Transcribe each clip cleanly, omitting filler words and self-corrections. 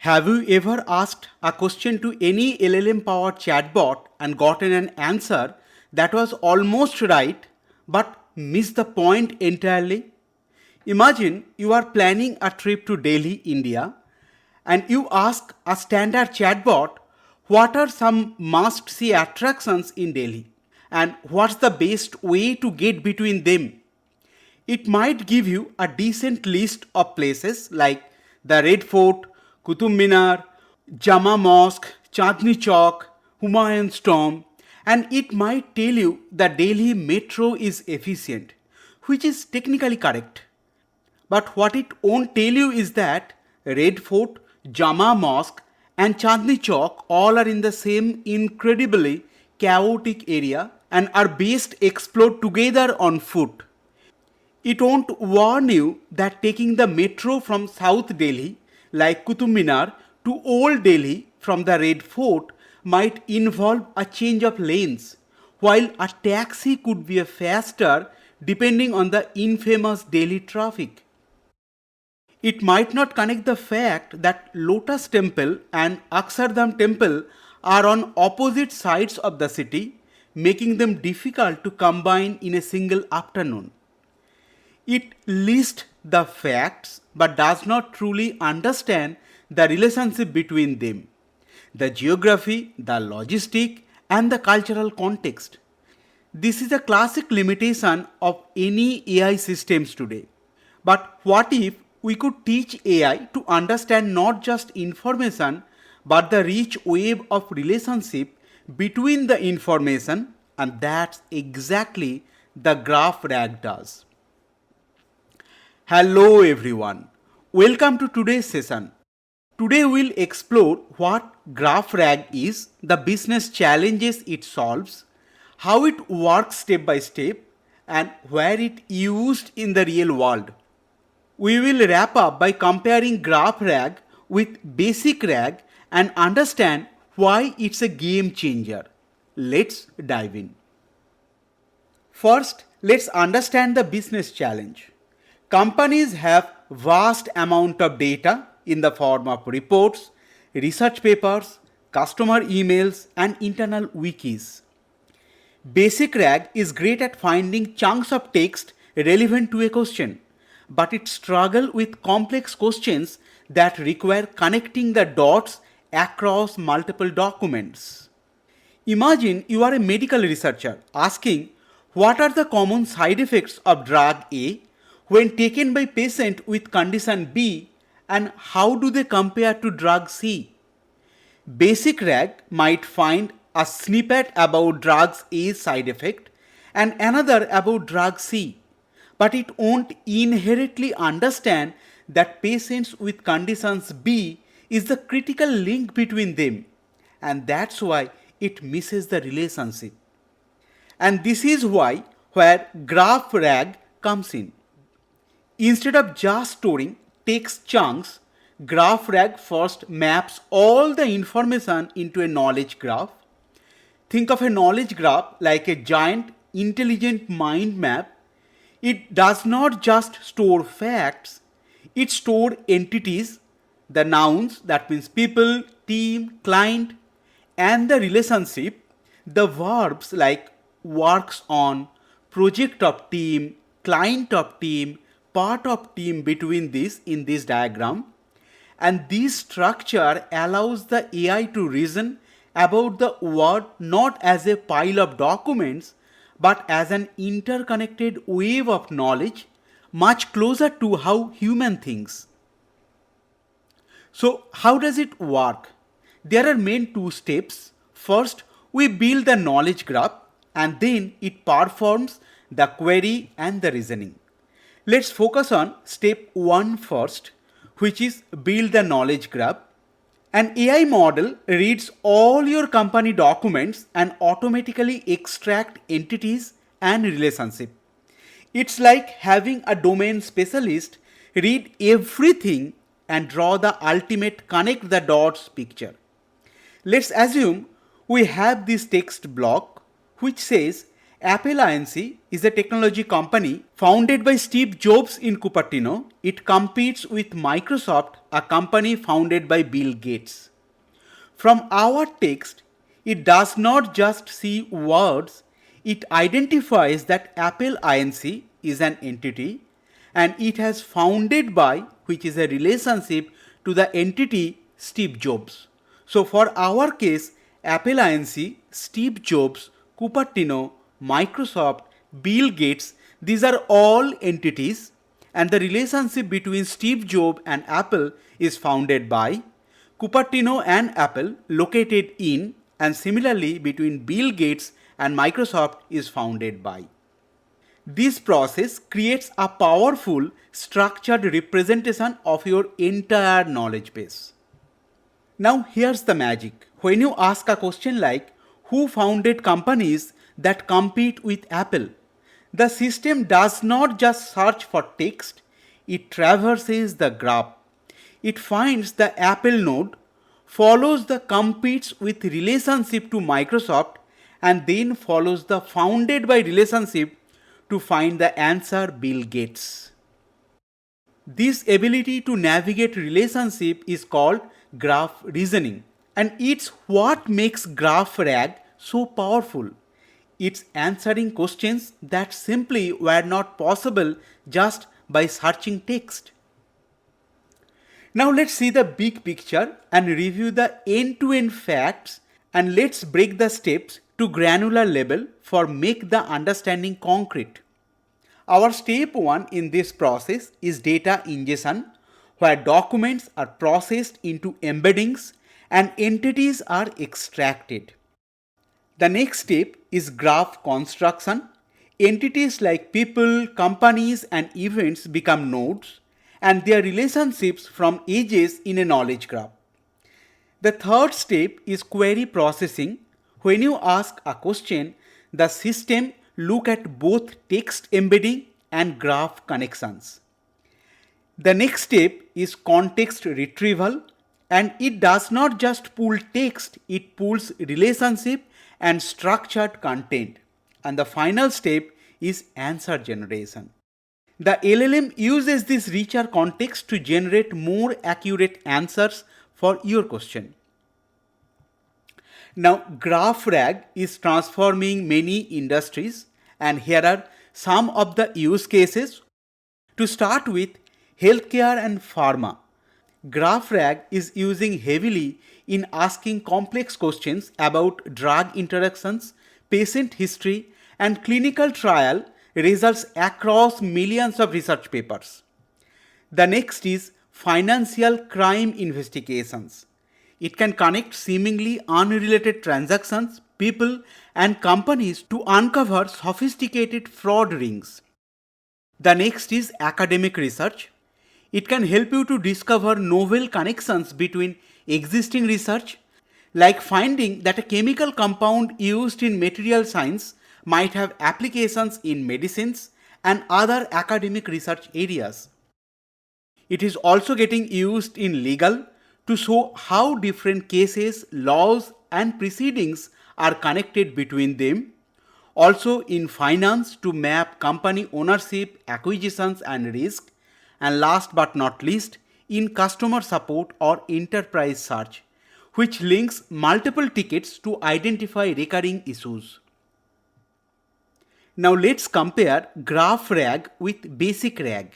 Have you ever asked a question to any LLM powered chatbot and gotten an answer that was almost right but missed the point entirely? Imagine you are planning a trip to Delhi, India, and you ask a standard chatbot what are some must see attractions in Delhi and what's the best way to get between them. It might give you a decent list of places like the Red Fort, Qutub Minar, Jama Mosque, Chandni Chowk, Humayun's Tomb, and it might tell you the Delhi metro is efficient, which is technically correct. But what it won't tell you is that Red Fort, Jama Mosque, and Chandni Chowk all are in the same incredibly chaotic area and are best explored together on foot. It won't warn you that taking the metro from South Delhi, like Qutub Minar, to Old Delhi from the Red Fort might involve a change of lanes, while a taxi could be faster depending on the infamous Delhi traffic. It might not connect the fact that Lotus Temple and Akshardham Temple are on opposite sides of the city, making them difficult to combine in a single afternoon. It lists the facts but does not truly understand the relationship between them, the geography, the logistic, and the cultural context. This is a classic limitation of any AI systems today. But what if we could teach AI to understand not just information but the rich web of relationship between the information, and that's exactly the GraphRAG does. Hello everyone. Welcome to today's session. Today we'll explore what GraphRAG is, the business challenges it solves, how it works step by step, and where it used in the real world. We will wrap up by comparing GraphRAG with Basic RAG and understand why it's a game changer. Let's dive in. First, let's understand the business challenge. Companies have vast amount of data in the form of reports, research papers, customer emails, and internal wikis. Basic RAG is great at finding chunks of text relevant to a question, but it struggles with complex questions that require connecting the dots across multiple documents. Imagine you are a medical researcher asking what are the common side effects of drug A when taken by patient with condition B and how do they compare to drug C? Basic RAG might find a snippet about drugs A's side effect and another about drug C, but it won't inherently understand that patients with conditions B is the critical link between them, and that's why it misses the relationship. And this is why where GraphRAG comes in. Instead of just storing text chunks, GraphRAG first maps all the information into a knowledge graph. Think of a knowledge graph like a giant intelligent mind map. It does not just store facts, it stores entities, the nouns, that means people, team, client, and the relationship, the verbs like works on, project of team, client of team, part of team between this in this diagram. And this structure allows the AI to reason about the word not as a pile of documents but as an interconnected wave of knowledge much closer to how human thinks. So how does it work? There are main two steps. First, we build the knowledge graph and then it performs the query and the reasoning. Let's focus on step 1 first, which is build the knowledge graph. An AI model reads all your company documents and automatically extract entities and relationship. It's like having a domain specialist read everything and draw the ultimate connect the dots picture. Let's assume we have this text block which says Apple Inc. is a technology company founded by Steve Jobs in Cupertino. It competes with Microsoft, a company founded by Bill Gates. From our text, it does not just see words, it identifies that Apple Inc. is an entity and it has founded by, which is a relationship to the entity Steve Jobs. So for our case, Apple Inc., Steve Jobs, Cupertino, Microsoft, Bill Gates, these are all entities and the relationship between Steve Jobs and Apple is founded by Cupertino and Apple located in, and similarly between Bill Gates and Microsoft is founded by. This process creates a powerful structured representation of your entire knowledge base. Now here's the magic. When you ask a question like, who founded companies that compete with Apple? The system does not just search for text, it traverses the graph. It finds the Apple node, follows the competes with relationship to Microsoft, and then follows the founded by relationship to find the answer Bill Gates. This ability to navigate relationship is called graph reasoning, and it's what makes GraphRAG so powerful. It's answering questions that simply were not possible just by searching text. Now let's see the big picture and review the end-to-end facts, and let's break the steps to granular level for make the understanding concrete. Our step 1 in this process is data ingestion, where documents are processed into embeddings and entities are extracted. The next step is graph construction. Entities like people, companies, and events become nodes and their relationships from edges in a knowledge graph. The third step is query processing. When you ask a question, the system look at both text embedding and graph connections. The next step is context retrieval, and it does not just pull text, it pulls relationship and structured content. And the final step is answer generation. The LLM uses this richer context to generate more accurate answers for your question. Now, GraphRAG is transforming many industries, and here are some of the use cases. To start with, healthcare and pharma. GraphRAG is using heavily in asking complex questions about drug interactions, patient history, and clinical trial results across millions of research papers. The next is financial crime investigations. It can connect seemingly unrelated transactions, people, and companies to uncover sophisticated fraud rings. The next is academic research. It can help you to discover novel connections between existing research, like finding that a chemical compound used in material science might have applications in medicines and other academic research areas. It is also getting used in legal to show how different cases, laws, and proceedings are connected between them. Also in finance to map company ownership, acquisitions, and risk. And last but not least, in customer support or enterprise search, which links multiple tickets to identify recurring issues. Now let's compare GraphRAG with BasicRAG.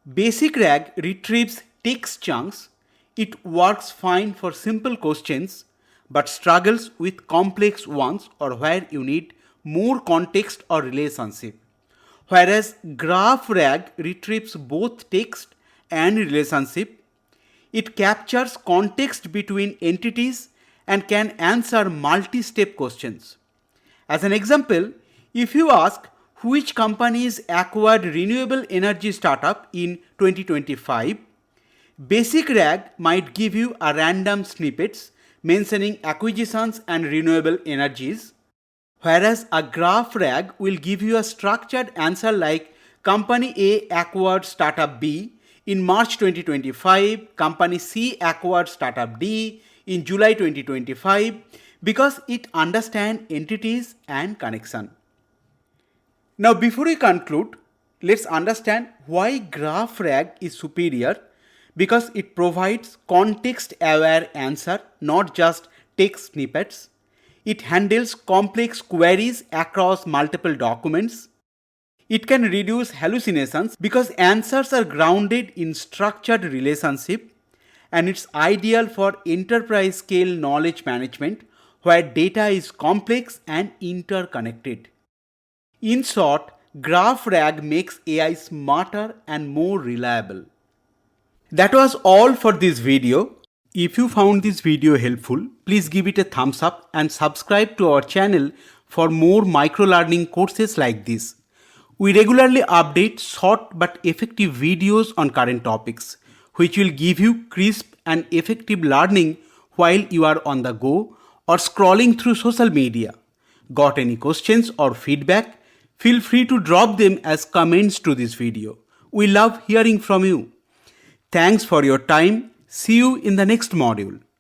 BasicRAG retrieves text chunks. It works fine for simple questions but struggles with complex ones or where you need more context or relationship. Whereas GraphRAG retrieves both text and relationship. It captures context between entities and can answer multi-step questions. As an example, if you ask which companies acquired renewable energy startup in 2025, BasicRAG might give you a random snippets mentioning acquisitions and renewable energies, whereas a GraphRAG will give you a structured answer like company A acquired startup B in March 2025, company C acquired startup D in July 2025, because it understands entities and connection. Now, before we conclude, let's understand why GraphRAG is superior, because it provides context-aware answer, not just text snippets. It handles complex queries across multiple documents. It can reduce hallucinations because answers are grounded in structured relationship, and it's ideal for enterprise scale knowledge management where data is complex and interconnected. In short, GraphRAG makes AI smarter and more reliable. That was all for this video. If you found this video helpful, please give it a thumbs up and subscribe to our channel for more micro-learning courses like this. We regularly update short but effective videos on current topics, which will give you crisp and effective learning while you are on the go or scrolling through social media. Got any questions or feedback? Feel free to drop them as comments to this video. We love hearing from you. Thanks for your time. See you in the next module.